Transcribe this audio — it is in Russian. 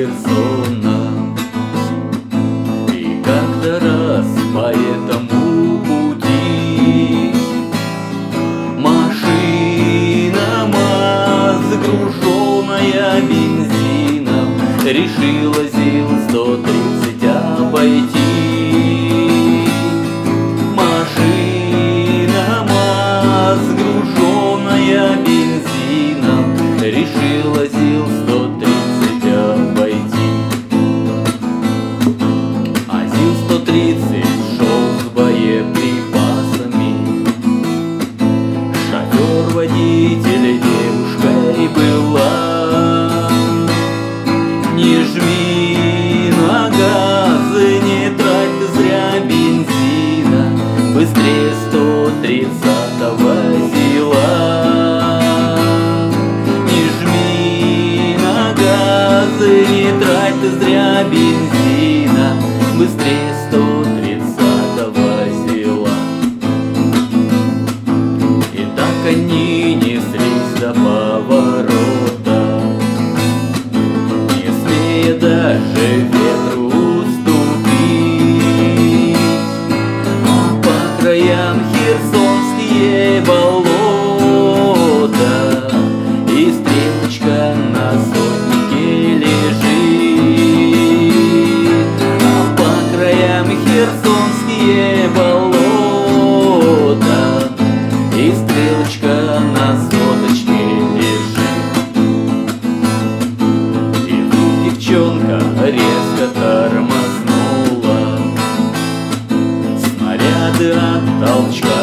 Херсона. И как-то раз по этому пути машина МАЗ, груженная бензином, решила ЗИЛ-130 обойти. Машина МАЗ, груженная бензином, решила ЗИЛ-130 обойти. А ЗИЛ-130 шел с боеприпасами. Шофер водителя девушкой была. Не жми на газ, не трать ты зря бензина, быстрее 130-го ЗИЛа. Не жми на газ, не трать ты зря бензина, быстрее 130-го ЗИЛа. И так они неслись до поворота, не смея даже ветру уступить. А по краям херсонские болота, и стрелочка на сотнике лежит. А по краям херсонские болота, и стрелочка на соточке лежит. И вдруг девчонка резко тормознула, снаряды от толчка